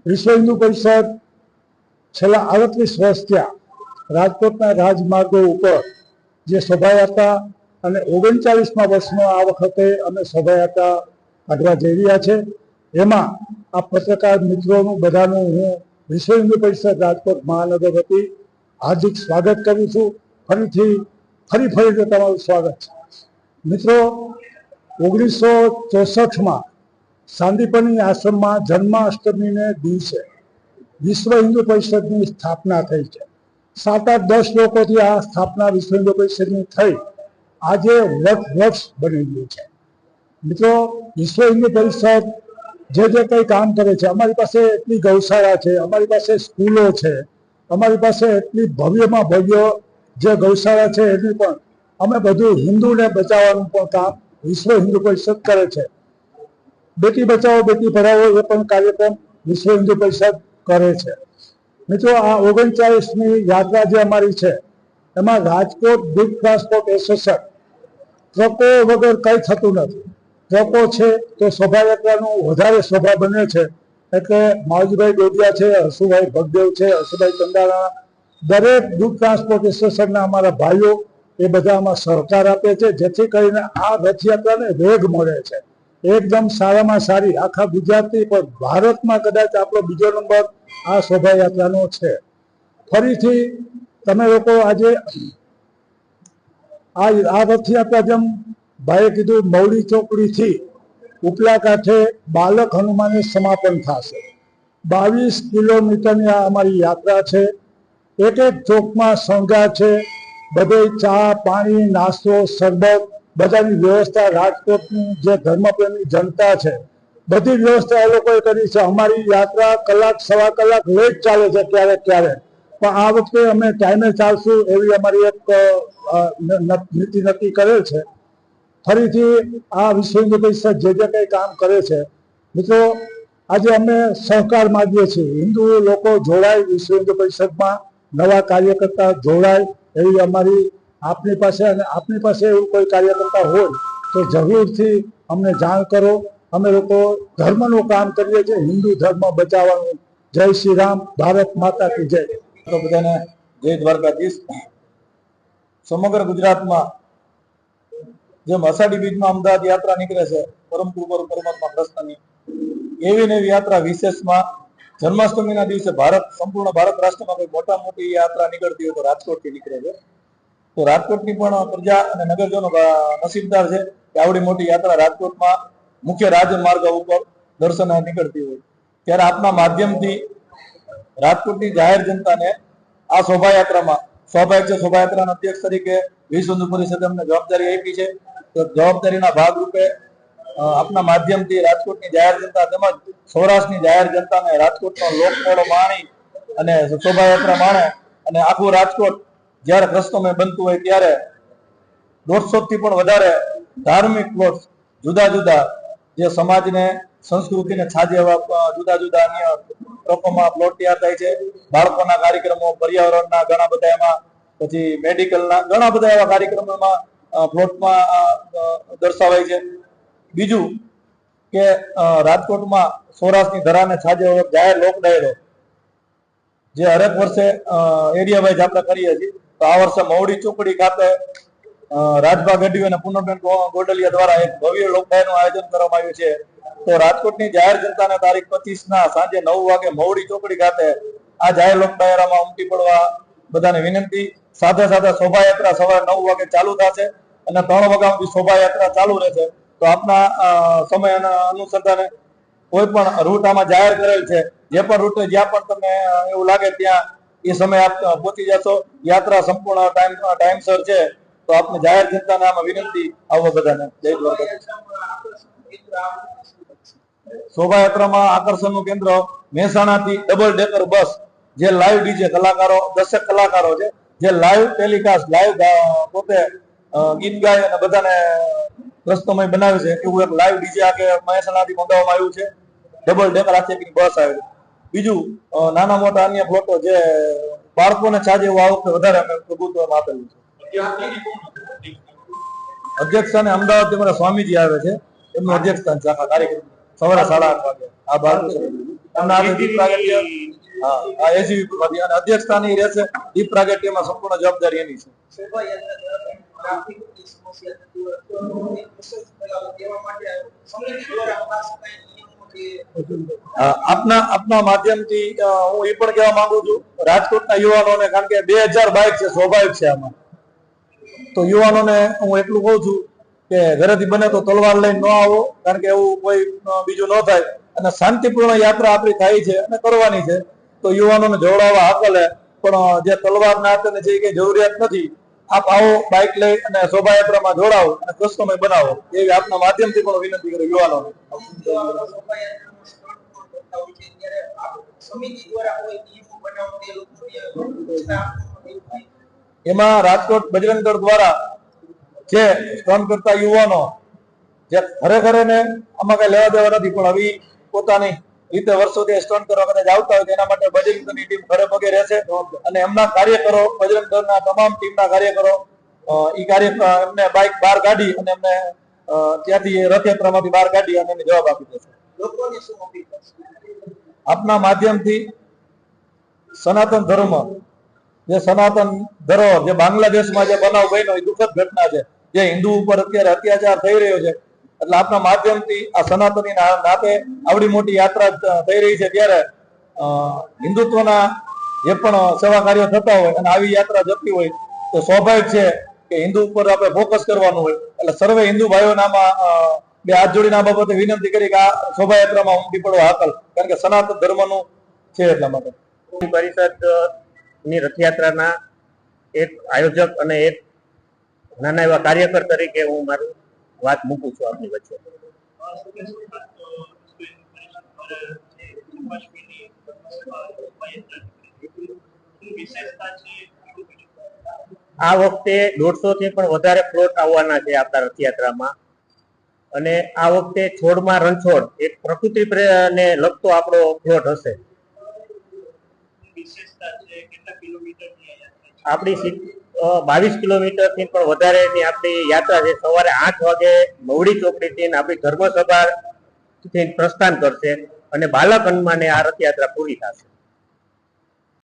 વિશ્વ હિન્દુ પરિષદ છેલ્લા 38 વર્ષ થયા રાજકોટના રાજમાર્ગો ઉપર જે શોભાયાત્રા અને 39મા વર્ષમાં આ વખતે અમે શોભાયાત્રા કાઢવા જઈ રહ્યા છે। એમાં આ પત્રકાર મિત્રોનું બધાનું હું વિશ્વ હિન્દુ પરિષદ રાજકોટ મહાનગર વતી હાર્દિક સ્વાગત કરું છું। ફરી તમારું સ્વાગત છે। મિત્રો, 1964માં સાંદીપની આશ્રમમાં જન્માષ્ટમીને દિવસે વિશ્વ હિન્દુ પરિષદની સ્થાપના થઈ છે। 7-8-10 લોકોથી આ સ્થાપના વિશ્વ હિન્દુ પરિષદની થઈ આજે વર્ષ બની ગયું છે। મિત્રો, વિશ્વ હિન્દુ પરિષદ જે કંઈ કામ કરે છે, અમારી પાસે એટલી ગૌશાળા છે, અમારી પાસે સ્કૂલો છે, અમારી પાસે એટલી ભવ્યમાં ભવ્ય જે ગૌશાળા છે એની પણ અમે બધું હિન્દુને બચાવવાનું પણ કામ વિશ્વ હિન્દુ પરિષદ કરે છે। બેટી બચાવો બેટી પઢાવો એ પણ કાર્યક્રમ વિશ્વ હિન્દુ પરિષદ કરે છે। મિત્રો, આ 39મી યાત્રા જે અમારી છે એમાં રાજકોટ બિગ ટ્રાન્સપોર્ટ એસોસિએશન ટ્રકો વગર કંઈ થતું નથી। ટ્રકો છે તો શોભાયાત્રાનું વધારે શોભા બને છે। એટલે માવજીભાઈ ડોડિયા છે, હસુભાઈ ભગદેવ છે, હસુભાઈ ચંદારા, દરેક દૂધ ટ્રાન્સપોર્ટ એસોસિએશનના અમારા ભાઈઓ એ બધા આમાં સહકાર આપે છે, જેથી કરીને આ રથયાત્રાને વેગ મળે છે। એકદમ સારામાં સારી આખા ગુજરાતની પણ ભારતમાં કદાચ આપણો બીજો નંબર આ શોભાયાત્રાનો છે। ફરીથી તમે લોકો આજે આ રથયાત્રા જેમ ભાઈએ કીધું મવડી ચોકડીથી ઉપલા કાંઠે બાલક હનુમાને સમાપન થશે। 22 કિલોમીટરની આ અમારી યાત્રા છે। એક ચોકમાં શણગાર છે, બધે ચા પાણી નાસ્તો શરબત બધાની વ્યવસ્થા રાજકોટની જે ધર્મપ્રેમી જનતા છે બધી વ્યવસ્થા એ લોકોએ કરી છે। અમારી યાત્રા કલાક સવા કલાક લેટ ચાલે છે ક્યારેક ક્યારેક, પણ આ વખતે અમે ટાઈમે ચાલશું એવી અમારી એક નીતિ નક્કી કરેલ છે। ફરીથી આ વિશ્વ હિન્દુ પરિષદ જે કંઈ કામ કરે છે, મિત્રો આજે અમે સહકાર માગીએ છીએ, હિન્દુ લોકો જોડાય વિશ્વ હિન્દુ પરિષદમાં, નવા કાર્યકર્તા જોડાય એવી અમારી આપની પાસે, અને આપની પાસે એવું કોઈ કાર્યકર્તા હોય તો જરૂરથી અમને જાણ કરો। અમે લોકો ધર્મનું કામ કરીએ છીએ, હિન્દુ ધર્મ બચાવવાનું। જય શ્રી રામ, ભારત માતા કી જય। તો બધાને જય દ્વારકાધીશ। સમગ્ર ગુજરાતમાં જેમ અષાઢી બીજમાં અમદાવાદ યાત્રા નીકળે છે પરમ કૃપાળુ પરમાત્મા કૃષ્ણની, એવી ને એવી યાત્રા વિશેષમાં જન્માષ્ટમીના દિવસે સંપૂર્ણ ભારત રાષ્ટ્રમાં કોઈ મોટા મોટી યાત્રા નીકળતી હોય તો રાજકોટથી નીકળે છે। તો રાજકોટની પણ પ્રજા અને નગરજનો નસીબદાર છે કે આવડી મોટી યાત્રા રાજકોટમાં મુખ્ય રાજમાર્ગ ઉપર દર્શન નીકળતી હોય। ત્યારે આપના માધ્યમથી રાજકોટની જાહેર જનતાને આ શોભાયાત્રામાં શોભાયાત્રાના અધ્યક્ષ તરીકે વિશ્વ હિન્દુ પરિષદે અમને જવાબદારી આપી છે। તો જવાબદારીના ભાગરૂપે આપના માધ્યમથી રાજકોટની જાહેર જનતા તેમજ સૌરાષ્ટ્રની જાહેર જનતાને રાજકોટનો લોકમેળો માણી અને શોભાયાત્રા માણે, અને આખું રાજકોટ જ્યારે કૃષ્ણમય બનતું હોય ત્યારે 150 થી પણ વધારે ધાર્મિક પ્લોટ, જુદા જુદા જે સમાજને સંસ્કૃતિને છાજે એવા જુદા જુદા અન્ય લોકોમાં પ્લોટ તૈયાર થાય છે। બાળકોના કાર્યક્રમો, પર્યાવરણના ઘણા બધા એમાં, પછી મેડિકલના ઘણા બધા એવા કાર્યક્રમોમાં પ્લોટમાં દર્શાવાય છે। બીજું કે રાજકોટમાં સૌરાષ્ટ્રની ધરાને છાજે જાહેર લોક ડાયરો જે હરેક વર્ષે એરિયા વાઇઝ આપણે કરીએ છીએ, તો આ વર્ષે મવડી ચોકડી ખાતે રાજભા ગઢવી અને પૂનમબેન ગોડલિયા દ્વારા એક ભવ્ય લોક ડાયરાનું આયોજન કરવામાં આવ્યું છે। તો રાજકોટની જાહેર જનતાને તારીખ 25ના સાંજે 9 વાગે મવડી ચોકડી ખાતે આ જાહેર લોક ડાયરામાં ઉમટી પડવા બધાને વિનંતી। સાથે સાથે શોભાયાત્રા સવારે 9 વાગે ચાલુ થશે અને 3 વાગ્યા સુધી શોભાયાત્રા ચાલુ રહેશે। તો આપના સમય અનુસંધાને કોઈ પણ રૂટ આમાં જાહેર કરેલ છે, જે પણ રૂટે જ્યાં પણ તમને એવું લાગે ત્યાં એ સમય આપ પહોંચી જશો। યાત્રા સંપૂર્ણ ટાઈમસર છે, તો આપને જાહેર જનતાને આમાં વિનંતી આવો બધાને જય દ્વારકાધીશ। શોભાયાત્રામાં આકર્ષણનું કેન્દ્ર મહેસાણાથી ડબલ ડેકર બસ, જે લાઈવ ડીજે કલાકારો 10 કલાકારો છે, જે લાઈવ ટેલિકાસ્ટ લાઈવ પોતે ગીત ગાય અને બધાને કૃષ્ણમય બનાવે છે એવું એક લાઈવ ડીજે આગે મહેસાણાથી મંગાવવામાં આવ્યું છે। ડબલ ડેકર આખી બસ આવે છે। બીજું નાના મોટા અન્ય પ્લોટો જે બાળકોને છાજે એવું આ વખતે વધારે અમે પ્રભુત્વમાં આપેલું છે। અધ્યક્ષ સ્થાને અમદાવાદથી મારા સ્વામીજી આવે છે, એમનું અધ્યક્ષ સ્થાન છે આખા કાર્યક્રમ સવારે 8:30 વાગે। આ ભારત એમના હાથે દીપ પ્રાગટ્ય આ એસીબી માંથી અને અધ્યક્ષ સ્થાને રહેશે. દીપ પ્રાગટ્યમાં સંપૂર્ણ જવાબદારી એની છે. આપના માધ્યમથી હું એ પણ કહેવા માંગુ છું રાજકોટના યુવાનોને, કારણ કે 2000 બાઇક છે, સ્વાભાવિક છે આમાં, તો યુવાનોને હું એટલું કહું છું કે ઘરેથી બને તો તલવાર લઈને ન આવો, કારણ કે એવું કોઈ બીજું ન થાય અને શાંતિપૂર્ણ યાત્રા આપણી થાય છે અને કરવાની છે. તો યુવાનોને જોડાવા હાકલે, પણ જે તલવાર ના હાથે જે કઈ જરૂરિયાત નથી. આપ આવો, બાઇક લઈ અને શોભાયાત્રામાં જોડાવો અને કસ્ટમર બનાવો, એવી આપના માધ્યમથી પણ વિનંતી કરું યુવાનોને. એમાં રાજકોટ બજરંગ દળ દ્વારા જે સ્ટન્ટ કરતા યુવાનો જે ખરેખર ને આમાં કઈ લેવા દેવા નથી, પણ હવે પોતાની રીતે વર્ષોથી સ્ટન્ટ કરવા કદાચ આવતા હોય તેના માટે બજરંગ દળની ટીમ ઘરે પગે રહેશે અને એમના કાર્યકરો, બજરંગ દળના તમામ ટીમના કાર્યકરો એમને બાઇક બહાર કાઢી અને એમને ત્યાંથી રથયાત્રામાંથી બહાર કાઢી અને એને જવાબ આપી દેશે. આપના માધ્યમથી સનાતન ધર્મ, જે સનાતન ધરોહર, જે બાંગ્લાદેશમાં જે બનાવ બન્યો એ દુઃખદ ઘટના છે, જે હિન્દુ ઉપર અત્યારે અત્યાચાર થઈ રહ્યો છે, એટલે આપના માધ્યમથી આ સનાતની નાતે આવડી મોટી યાત્રા થઈ રહી છે, ત્યારે હિન્દુત્વના જે પણ સેવા કાર્યો થતા હોય અને આવી યાત્રા જતી હોય તો સ્વાભાવિક છે કે હિન્દુ ઉપર આપણે ફોકસ કરવાનું હોય. એટલે સર્વે હિન્દુ ભાઈઓને આમાં બે હાથ જોડીને આ બાબતે વિનંતી કરી કે આ શોભાયાત્રામાં ઉમટી પડવા હાકલ, કારણ કે સનાતન ધર્મનું છે એટલા માટે. પરિષદ ની રથયાત્રાના એક આયોજક અને એક નાના એવા કાર્યકર તરીકે હું મારું વાત મૂકું છું આપની વચ્ચે. આ વખતે 150 થી પણ વધારે પ્લોટ આવવાના છે આપણા રથયાત્રામાં, અને આ વખતે છોડમાં રણછોડ એક પ્રકૃતિને લગતો આપણો પ્લોટ હશે. આપણી 22 કિલોમીટર થી પણ વધારેની આપણી યાત્રા છે. સવારે 8 વાગે મવડી ચોકડીથી આપણી ધર્મસભા થી પ્રસ્થાન કરશે અને બાલક હનુમાને આ રથયાત્રા પૂરી થશે.